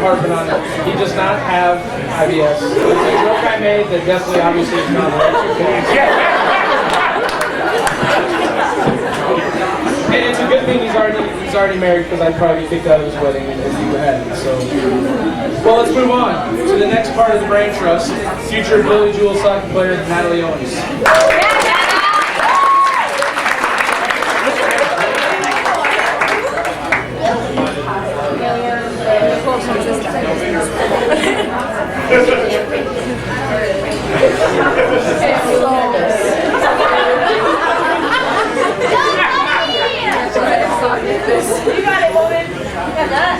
harping on it. He does not have IBS. It's a joke I made that definitely, obviously, is not right. And it's a good thing he's already married, because I'd probably be kicked out of his wedding if he hadn't. So, well, let's move on to the next part of the brain trust. Future Billy Joel soccer player Natalie Owens. You got it, woman. You got that?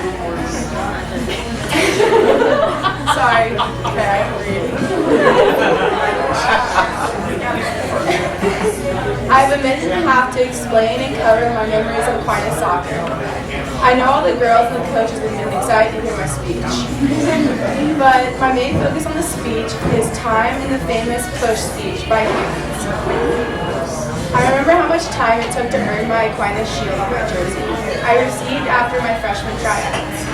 Sorry. Okay, I'm reading. I have a minute and a half to explain and cover my memories of Aquinas soccer. I know all the girls and the coaches have been excited to hear my speech. But my main focus on the speech is time in the famous push speech by Hughes. I remember how much time it took to earn my Aquinas shield on my jersey. I received after my freshman tryouts.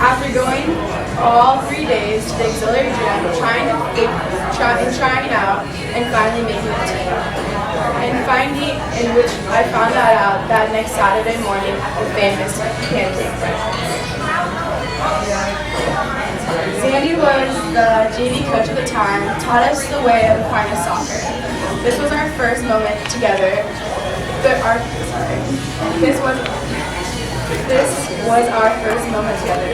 After going all 3 days to the auxiliary gym, trying out, and finally making the team. In which I found that out that next Saturday morning at the famous pancake breakfast. Sandy was the JV coach at the time, taught us the way of Aquinas soccer. This was our first moment together. This was our first moment together.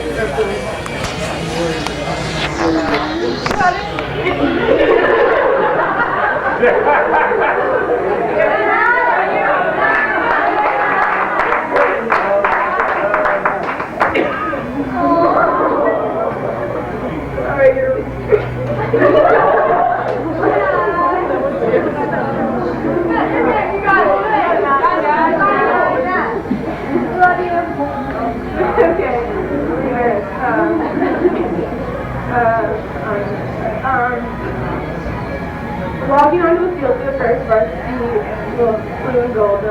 Walking onto the field for the first varsity blue and gold,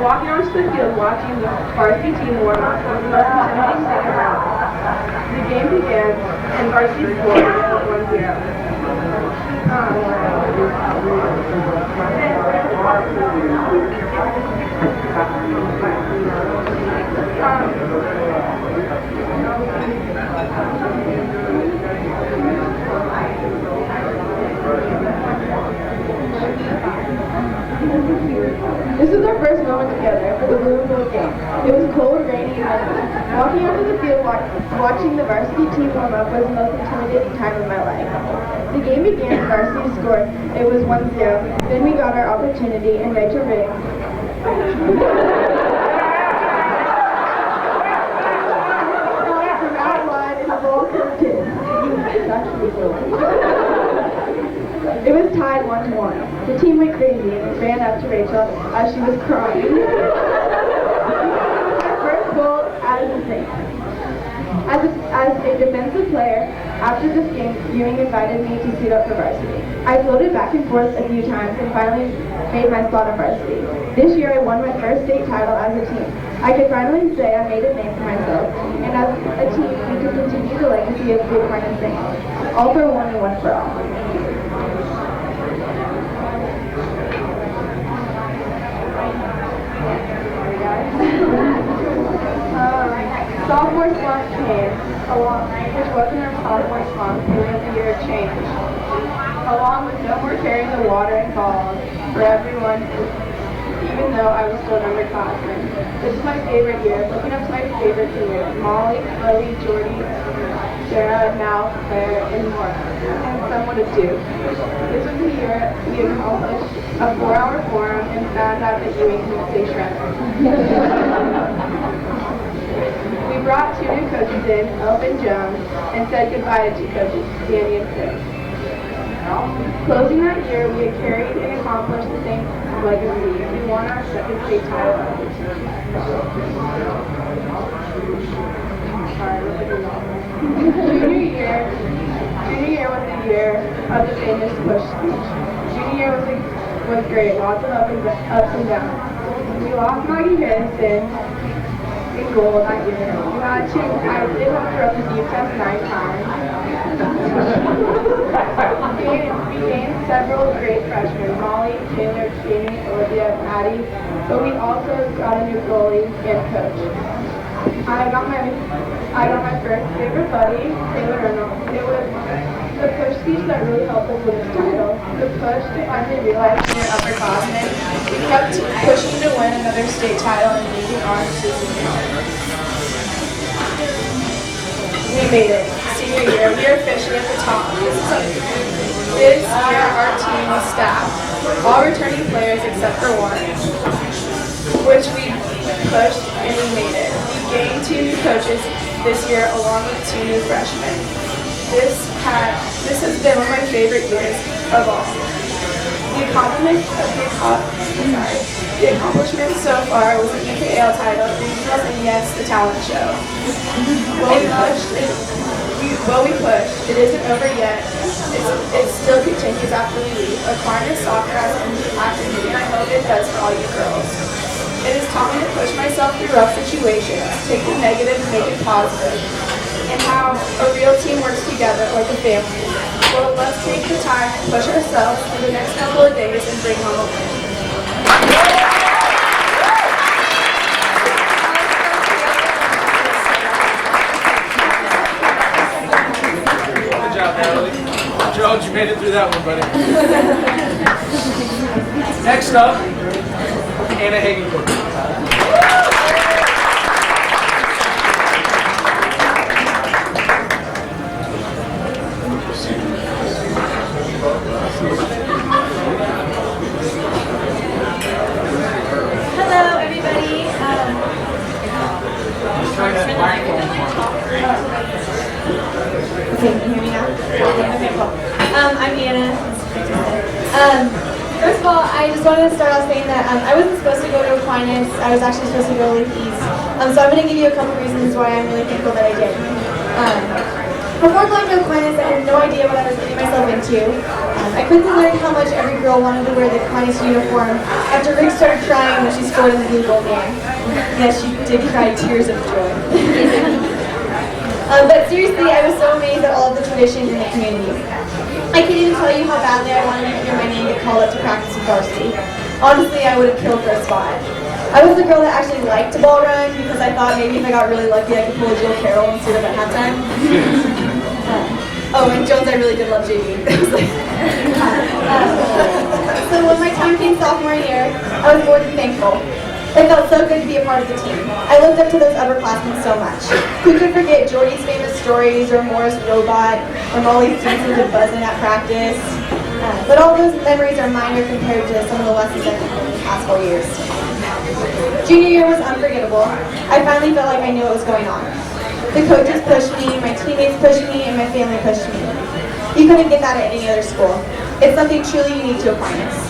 walking onto the field, watching the varsity team warm up was the most intimidating thing around. The game began, and varsity scored 1-0. This was our first moment together for the blue and gold game. It was cold, rainy, and windy. Walking onto the field watching the varsity team warm up was the most intimidating time of my life. The game began, varsity scored. It was 1-0. Then we got our opportunity, and Rachel Ring from out wide in a ball curtain. It was tied 1-1. The team went crazy and ran up to Rachel as she was crying. It was her first goal as a thing. As a defensive player, after this game, Ewing invited me to suit up for varsity. I floated back and forth a few times and finally made my spot on varsity. This year I won my first state title as a team. I could finally say I made a name for myself, and as a team we could continue the legacy of the Aquinas Saints. All for one and one for all. Sophomore slump came, which wasn't our sophomore slump, it was a year of change. Along with no more carrying the water and balls for everyone, even though I was still an underclassman. This is my favorite year, looking up to my favorite seniors, Molly, Chloe, Jordy, Sarah, Mal, Claire, and more, and someone to do. This was the year we accomplished a 4-hour forum and found out that Ewing can say shrimp. We brought 2 new coaches in, Elf and Jones, and said goodbye to 2 coaches, Danny and Chris. Closing that year, we had carried and accomplished the same legacy. We won our second state title. Junior year was the year of the famous push speech. Junior year was great, lots of ups and downs. We lost Maggie Harrison. We in goal that year. I did have to throw the deep test 9 times. We gained several great freshmen, Molly, Taylor, Jamie, Olivia, Patty, but we also got a new goalie and coach. I got my first favorite buddy, Taylor Reynolds. It was the push speech that really helped us win the title. The push to finally realize Senior upperclassmen, we kept pushing to win another state title and moving on to senior college. We made it. Senior year, we are officially at the top. This year, our team was staffed. All returning players except for one, which we pushed and we made it. We gained 2 new coaches this year along with 2 new freshmen. This has been one of my favorite years of all. The accomplishment so far was the EKL title, regionals, and yes, the talent show. We pushed. It isn't over yet. It still continues after we leave. Aquinas soccer has impacted me, and I hope it does for all you girls. It has taught me to push myself through rough situations, take the negative and make it positive, and how a real team works together like a family. Well, let's take the time to push ourselves for the next couple of days and bring home a win. Good job, Natalie. Jones, you made it through that one, buddy. Next up, Anna Hagencourt. Hello, everybody. Okay, can you hear me now? Okay, cool. I'm Anna. First of all, I just wanted to start off saying that I wasn't supposed to go to Aquinas. I was actually supposed to go to Leaf East. So I'm going to give you a couple reasons why I'm really thankful that I did. Before going to Aquinas, I had no idea what I was getting myself into. I quickly learned how much every girl wanted to wear the Aquinas uniform after Rick started crying when she scored in the blue goal game. Yes, she did cry tears of joy. But seriously, I was so amazed at all of the traditions in the community. I can't even tell you how badly I wanted to hear my name get called up to practice with varsity. Honestly, I would have killed for a spot. I was the girl that actually liked to ball run because I thought maybe if I got really lucky I could pull a Jill Carroll and suit up at halftime. Oh, and Jones, I really did love JV. So when my time came sophomore year, I was more than thankful. It felt so good to be a part of the team. I looked up to those upperclassmen so much. Who could forget Jordy's famous stories, or Morris Robot, or Molly's dances and buzzing at practice? But all those memories are minor compared to some of the lessons I've learned in the past 4 years. Junior year was unforgettable. I finally felt like I knew what was going on. The coaches pushed me, my teammates pushed me, and my family pushed me. You couldn't get that at any other school. It's something truly unique to Aquinas.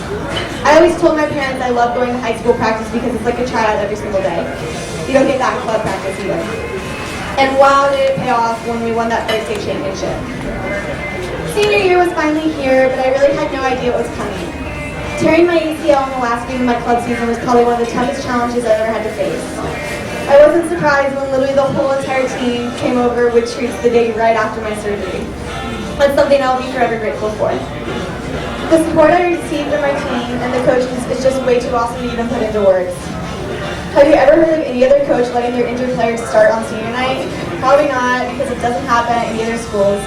I always told my parents I love going to high school practice because it's like a tryout every single day. You don't get that in club practice either. And wow, did it pay off when we won that third state championship. Senior year was finally here, but I really had no idea what was coming. Tearing my ACL in the last game of my club season was probably one of the toughest challenges I ever had to face. I wasn't surprised when literally the whole entire team came over with treats the day right after my surgery. That's something I'll be forever grateful for. The support I received from my team and the coaches is just way too awesome to even put into words. Have you ever heard of any other coach letting their injured players start on senior night? Probably not, because it doesn't happen at any other schools.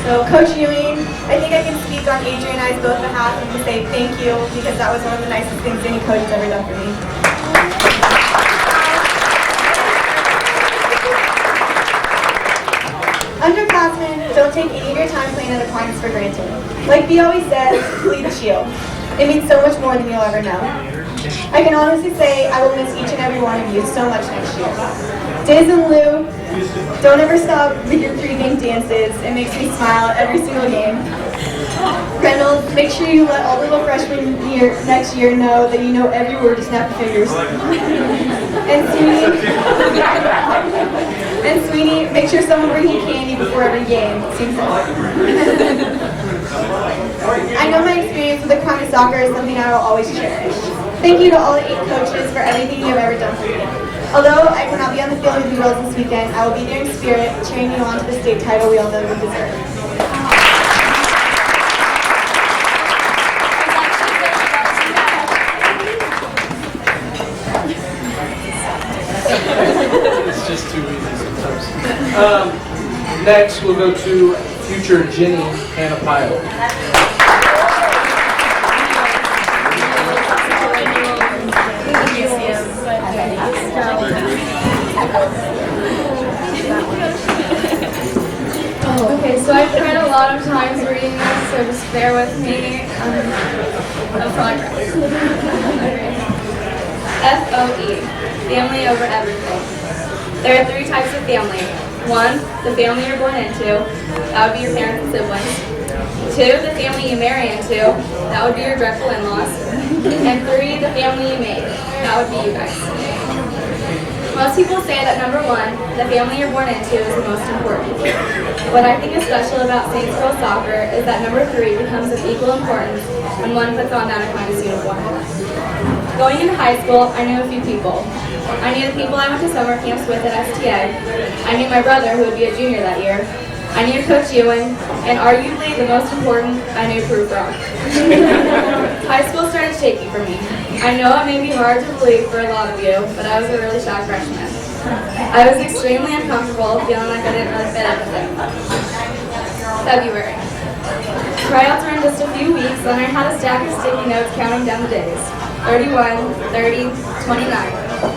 So Coach Ewing, I think I can speak on Adrian and I's both behalf and to say thank you, because that was one of the nicest things any coach has ever done for me. Underclassmen, don't take any of your time playing at Aquinas for granted. Like B always says, bleed the shield. It means so much more than you'll ever know. I can honestly say I will miss each and every one of you so much next year. Diz and Lou, don't ever stop with your pregame dances. It makes me smile every single game. Reynolds, make sure you let all the little freshmen next year know that you know every word to snap your fingers. And Sweeney, make sure someone brings you candy before every game. Seems important. I know my experience with Aquinas soccer is something I will always cherish. Thank you to all the 8 coaches for everything you have ever done for me. Although I cannot be on the field with you girls this weekend, I will be there in spirit, cheering you on to the state title we all know you deserve. It's just too easy sometimes. Next, we'll go to future Jenny Hannah Pyle. Okay, so I've tried a lot of times reading this, so just bear with me. No progress. FOE, family over everything. There are 3 types of family. 1, the family you're born into, that would be your parents and siblings. 2, the family you marry into, that would be your dreadful in-laws. And 3, the family you make, that would be you guys. Most people say that number 1, the family you're born into, is the most important. What I think is special about Saints Girls Soccer is that number 3 becomes of equal importance when one puts on that Aquinas uniform. Going into high school, I knew a few people. I knew the people I went to summer camps with at STA. I knew my brother, who would be a junior that year. I knew Coach Ewing, and arguably the most important, I knew Proof Rock. High school started shaky for me. I know it may be hard to believe for a lot of you, but I was a really shy freshman. I was extremely uncomfortable, feeling like I didn't really fit in with it. February. Tryouts are in just a few weeks, and I had a stack of sticky notes counting down the days. 31, 30, 29,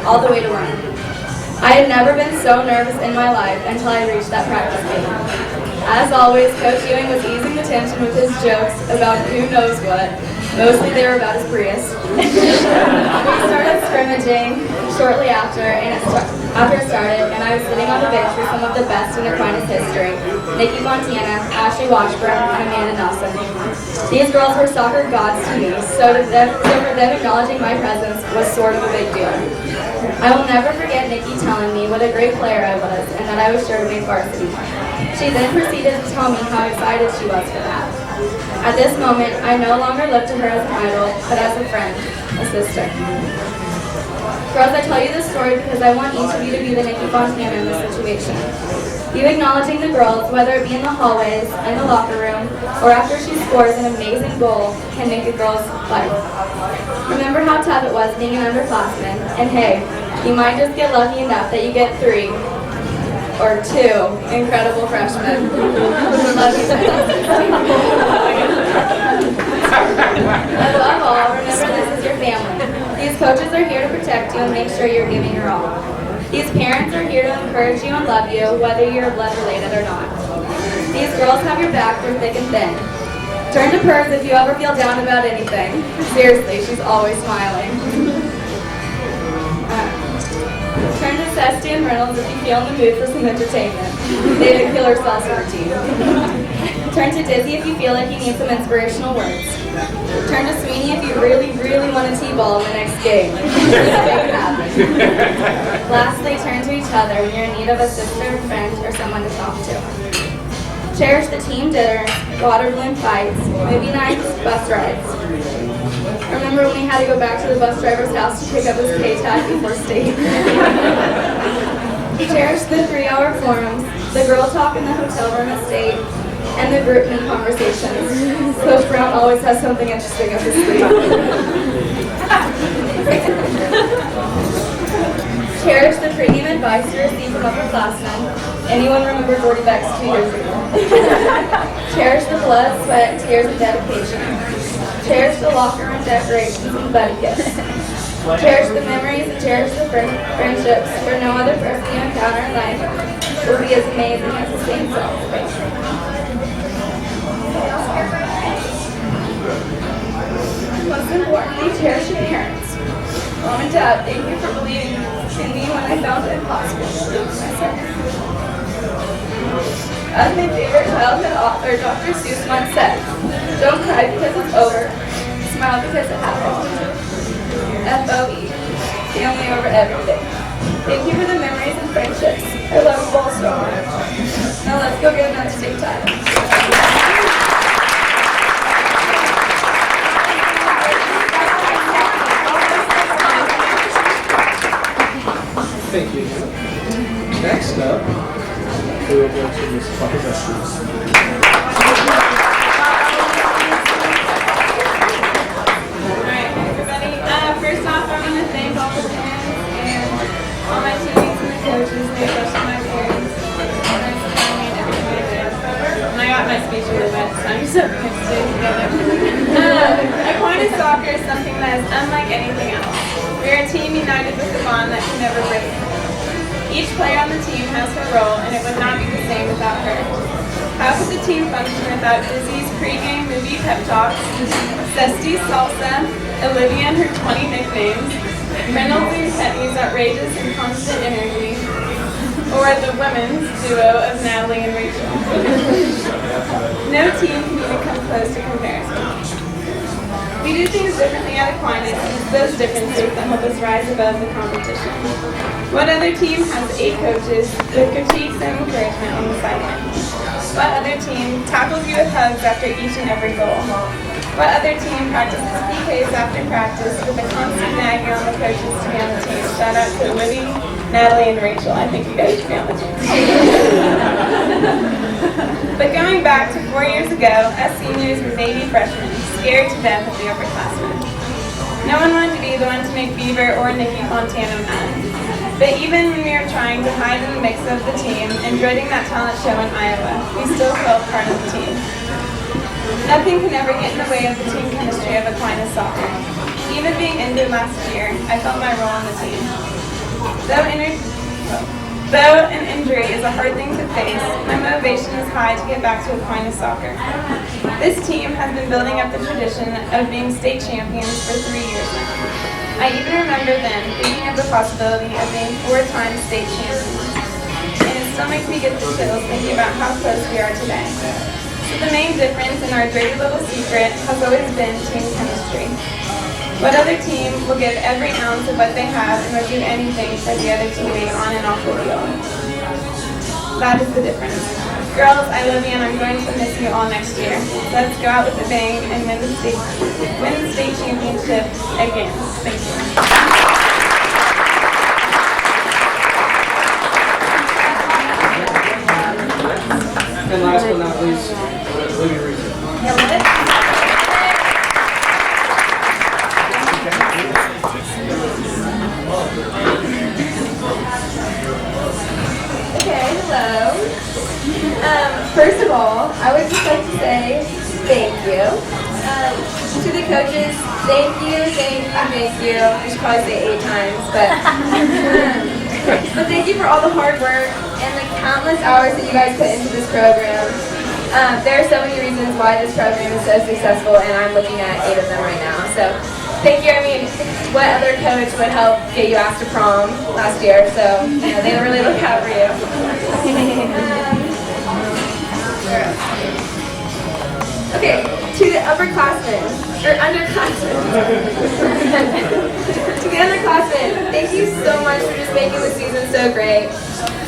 all the way to 1. I had never been so nervous in my life until I reached that practice game. As always, Coach Ewing was easing the tension with his jokes about who knows what. Mostly they were about his Prius. We started scrimmaging shortly after it started, and I was sitting on the bench with some of the best in Aquinas history: Nikki Montana, Ashley Washburn, and Amanda Nelson. These girls were soccer gods to me, so for them acknowledging my presence was sort of a big deal. I will never forget Nikki telling me what a great player I was and that I was sure to make varsity. She then proceeded to tell me how excited she was for that. At this moment, I no longer looked to her as an idol, but as a friend, a sister. Girls, I tell you this story because I want each of you to be the Nikki Fontana in this situation. You acknowledging the girls, whether it be in the hallways, in the locker room, or after she scores an amazing goal, can make a girl's life. Remember how tough it was being an underclassman, and hey, you might just get lucky enough that you get 3 or 2 incredible freshmen. Above all, remember this is your family. These coaches are here to protect you and make sure you're giving your all. These parents are here to encourage you and love you, whether you're blood related or not. These girls have your back through thick and thin. Turn to Pers if you ever feel down about anything. Seriously, she's always smiling. Turn to Cesty and Reynolds if you feel in the mood for some entertainment. They have a killer sauce routine. Turn to Dizzy if you feel like you need some inspirational words. Turn to Sweeney if you really, really want a T-ball in the next game. Make it happen. Lastly, turn to each other when you're in need of a sister, friend, or someone to talk to. Cherish the team dinners, water balloon fights, movie nights, bus rides. Remember when we had to go back to the bus driver's house to pick up his K-tag before state? Cherish the 3-hour forums, the girl talk in the hotel room at state, and the group meet conversations. Coach Brown always has something interesting up his sleeve. Cherish the premium advice you receive from upperclassmen. Anyone remember Gordy Beck's 2 years ago? Cherish the blood, sweat, and tears of dedication. Cherish the locker room decorations and buddy gifts. Cherish the memories and cherish the friendships, for no other person you encounter in life will be as amazing as the same celebration. Most importantly, cherish your parents. Mom and Dad, thank you for believing in me when I found it impossible to believe in myself. As my favorite childhood author, Dr. Seuss once said, don't cry because it's over, smile because it happened. FOE, family over everything. Thank you for the memories and friendships. I love you all so much. Now let's go get another state title. Thank you. Next up, we will go to Ms. Parker. Alright, everybody. First off, I want to thank all the fans and all my teammates and the coaches, and especially my parents. Thanks for supporting me in everything I did. And I got my speech really wet, so I'm so good to do it together. Aquinas soccer is something that is unlike anything else. We are a team united with a bond that can never break. Each player on the team has her role, and it would not be the same without her. How could the team function without Dizzy's pregame movie pep talks, Cesti's salsa, Olivia and her 20 nicknames, Reynolds and Petney's outrageous and constant energy, or the women's duo of Natalie and Rachel? No team can even come close to comparison. We do things differently at Aquinas, and it's those differences that help us rise above the competition. What other team has 8 coaches with critiques and encouragement on the sideline? What other team tackles you with hugs after each and every goal? What other team practices PKs after practice with a constant nagging on the coaches to be on the team? Shout out to Libby, Natalie, and Rachel. I think you guys should be on the team. But going back to 4 years ago, us seniors were baby freshmen, scared to death of the upperclassmen. No one wanted to be the one to make Beaver or Nikki Fontana mad. But even when we were trying to hide in the mix of the team and dreading that talent show in Iowa, we still felt part of the team. Nothing can ever get in the way of the team chemistry of Aquinas soccer. Even being injured last year, I felt my role on the team. Though an injury is a hard thing to face, my motivation is high to get back to Aquinas soccer. This team has been building up the tradition of being state champions for 3 years now. I even remember then thinking of the possibility of being 4-time state champions. And it still makes me get the chills thinking about how close we are today. So the main difference in our dirty little secret has always been team chemistry. What other team will give every ounce of what they have and will do anything for the other teammate on and off the field? That is the difference. Girls, I love you and I'm going to miss you all next year. Let's go out with a bang and win the state championship again. Thank you. And last but not least, Libby Reese. Okay, hello. First of all, I would just like to say thank you. To the coaches, thank you. I should probably say 8 times, but thank you for all the hard work and the countless hours that you guys put into this program. There are so many reasons why this program is so successful, and I'm looking at 8 of them right now. So thank you. I mean, what other coach would help get you asked to prom last year? So they really look out for you. Okay, to the upperclassmen, or underclassmen. To the underclassmen, thank you so much for just making the season so great.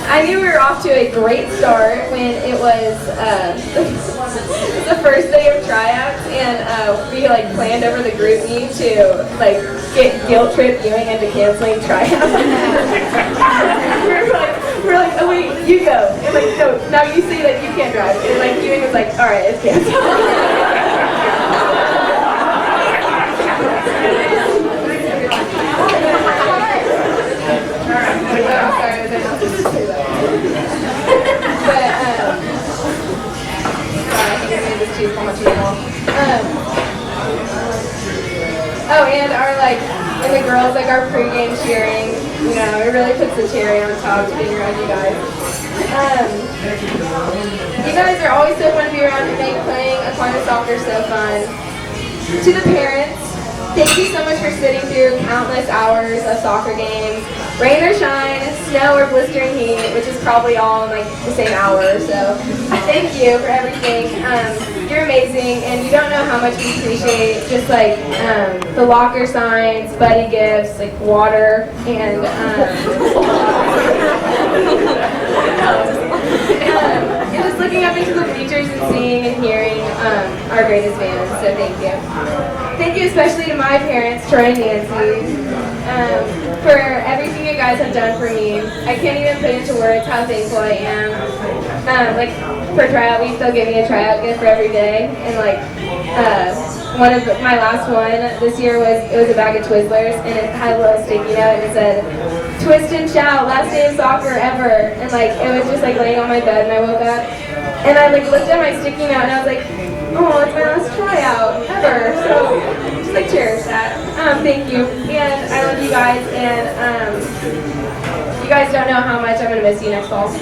I knew we were off to a great start when it was the first day of tryouts, and we planned over the group meet to get guilt trip viewing into canceling tryouts. we're like, oh wait, you go. And no, now you say that you can't drive. And Ewing was like, all right, it's canceled. Oh, and and the girls, our pregame cheering, it really puts the cherry on top to being around you guys. You guys are always so fun to be around and make playing Aquinas soccer so fun. To the parents, thank you so much for sitting through countless hours of soccer games, rain or shine, snow or blistering heat, which is probably all in the same hour. So thank you for everything. You're amazing, and you don't know how much we appreciate just the locker signs, buddy gifts, water, and just looking up into the bleachers and seeing and hearing our greatest fans. So thank you. Thank you especially to my parents, Troy and Nancy. for everything you guys have done for me. I can't even put into words how thankful I am. Like for tryout week, they'll give me a tryout gift for every day, and like one of my last one this year was a bag of Twizzlers, and it had a little sticky note, and it said, "Twist and shout, last day of soccer ever." And like it was just like laying on my bed, and I woke up, and I like looked at my sticky note, and I was like, "Oh, it's my last tryout ever." So just like cherish that. Thank you, and I love you guys, and you guys don't know how much I'm gonna miss you next fall.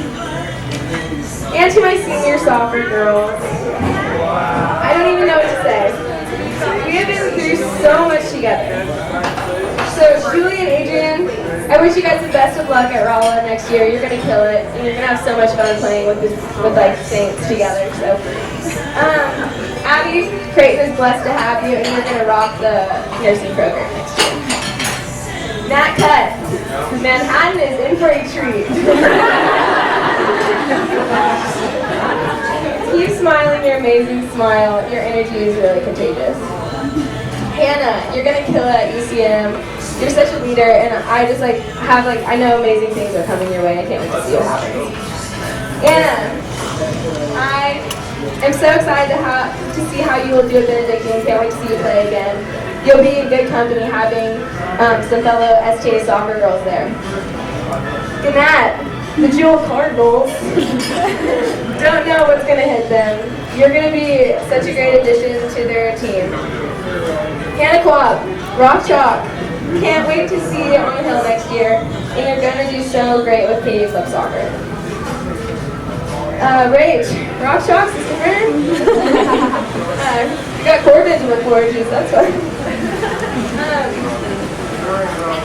And to my senior soccer girls, I don't even know what to say. We have been through so much together. So Julie and Adrian, I wish you guys the best of luck at Rolla next year. You're gonna kill it, and you're gonna have so much fun playing with like Saints together. So, Abby, Creighton is blessed to have you, and you're gonna rock the nursing program next year. Nat Cut, Manhattan is in for a treat. Keep smiling your amazing smile. Your energy is really contagious. Hannah, you're gonna kill it at UCM. You're such a leader, and I just like have like I know amazing things are coming your way. I can't wait to see what happens. Anna, I am so excited to see how you will do at Benedictine. Can't wait to see you play again. You'll be in good company having some fellow STA soccer girls there. Gannett, the Jewel Cardinals. Don't know what's going to hit them. You're going to be such a great addition to their team. Hannah Quab, Rock Chalk. Can't wait to see you on the hill next year, and you're going to do so great with Katie Club Soccer. Rach, Rock Chalk, sister friend. You got Corbin to look forward to, so that's fun.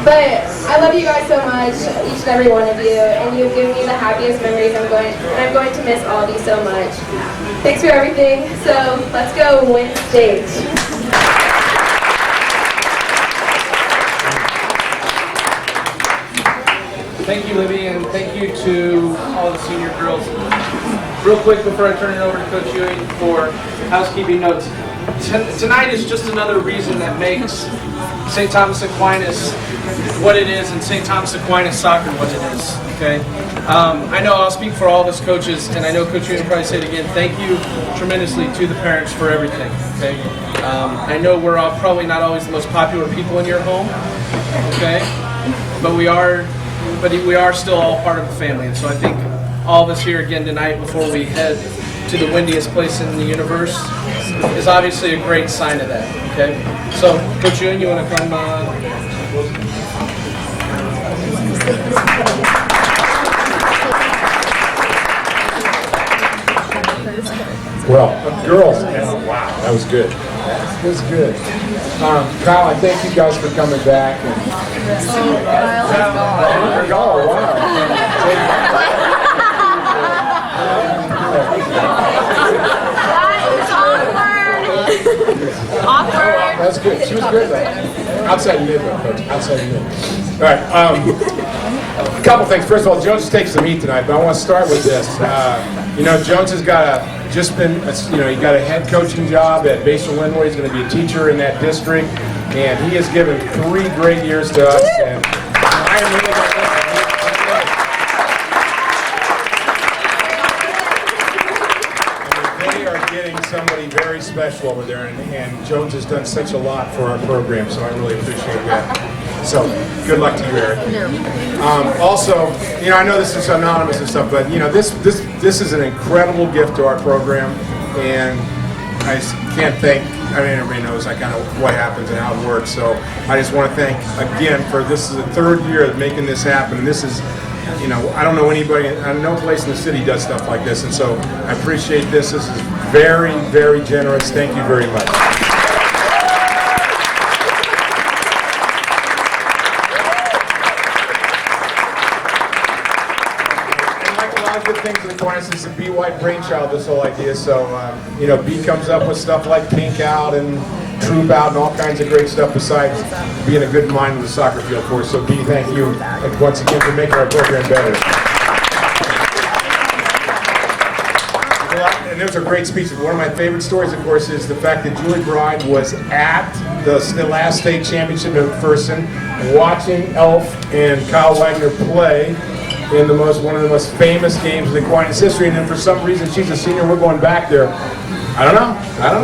But I love you guys so much, each and every one of you, and you've given me the happiest memories. I'm going to miss all of you so much. Thanks for everything. So let's go win state. Thank you, Libby, and thank you to all the senior girls. Real quick before I turn it over to Coach Ewing for housekeeping notes. Tonight is just another reason that makes St. Thomas Aquinas what it is and St. Thomas Aquinas soccer what it is, okay? I know I'll speak for all of us coaches, and I know Coach Ewing will probably say it again, thank you tremendously to the parents for everything, okay? I know we're all probably not always the most popular people in your home, okay? But we are still all part of the family, and so I think all of us here again tonight before we head to the windiest place in the universe is obviously a great sign of that, okay? So, Coach Ewing, you want to come? Well, girls, wow, that was good. That was good. Kyle, I thank you guys for coming back. Oh, wow. Awkward. That's good. She was good, though. Outside mid, though, Coach. Outside mid. All right. A couple things. First of all, Jones takes the meat tonight, but I want to start with this. Jones has got he got a head coaching job at Basel Linwood. He's going to be a teacher in that district, and he has given 3 great years to us. And I am really they are getting somebody very special over there, and Jones has done such a lot for our program, so I really appreciate that. So, good luck to you, Eric. Also, I know this is anonymous and stuff, but this is an incredible gift to our program, and I just can't thank. Everybody knows kind of what happens and how it works. So, I just want to thank again for this is the 3rd year of making this happen. This is, I don't know anybody, no place in the city does stuff like this, and so I appreciate this. This is very, very generous. Thank you very much. Good things in the Aquinas is the B. White brainchild, this whole idea. So, B comes up with stuff like Pink Out and Troop Out and all kinds of great stuff besides being a good mind with the soccer field for us. So, B, thank you once again for making our program better. And those are great speeches. One of my favorite stories, of course, is the fact that Julie Bride was at the last state championship in Ferguson. watching Elf and Kyle Wagner play in one of the most famous games in Aquinas history, and then for some reason she's a senior, we're going back there. I don't know,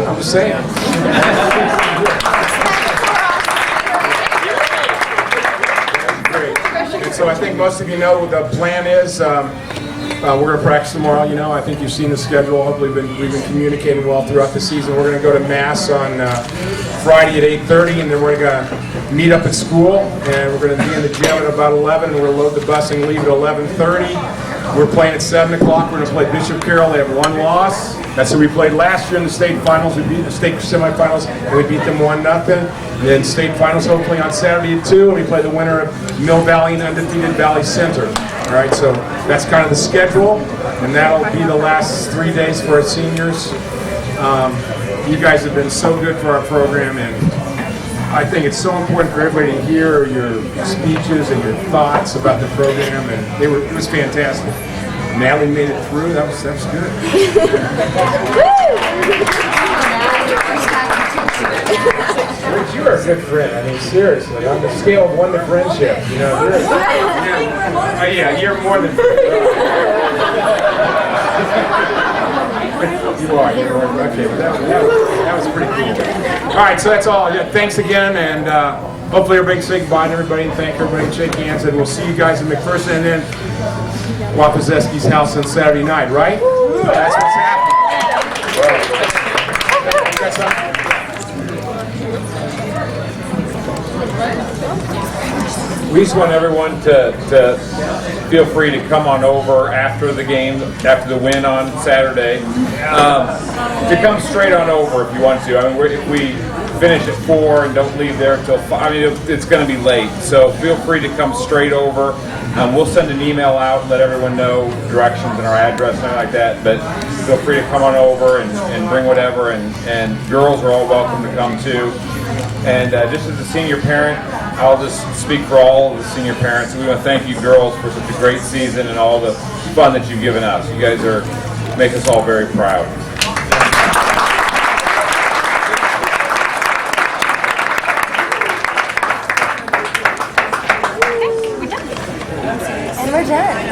I'm just saying. Great. And so I think most of you know what the plan is. We're going to practice tomorrow. You know, I think you've seen the schedule. Hopefully we've been communicating well throughout the season. We're going to go to Mass on Friday at 8:30, and then we're going to meet up at school, and we're going to be in the gym at about 11, and we're going to load the bus and leave at 11:30. We're playing at 7 o'clock. We're going to play Bishop Carroll. They have one loss. That's who we played last year in the state finals. We beat the state semifinals, and we beat them 1-0. And then state finals hopefully on Saturday at 2, and we play the winner of Mill Valley and undefeated Valley Center. All right, so that's kind of the schedule, and that'll be the last 3 days for our seniors. You guys have been so good for our program, and I think it's so important for everybody to hear your speeches and your thoughts about the program, and it was fantastic. Natalie made it through. That was good. Rich, you are a good friend. I mean, seriously, on the scale of 1 to friendship, you know, you're more than friend. You are. Okay, but that was pretty cool. All right, so that's all. Yeah, thanks again, and hopefully everybody can say goodbye to everybody and thank everybody and shake hands, and we'll see you guys in McPherson and then Wapazeski's house on Saturday night, right? That's what's happening. You got something? We just want everyone to feel free to come on over after the game, after the win on Saturday, to come straight on over if you want to. I mean, if we finish at 4 and don't leave there until 5, I mean, it's going to be late. So feel free to come straight over. We'll send an email out and let everyone know directions and our address and everything like that. But feel free to come on over and bring whatever. And girls are all welcome to come too. And just as a senior parent, I'll just speak for all of the senior parents. We want to thank you girls for such a great season and all the fun that you've given us. You guys make us all very proud. And we're done.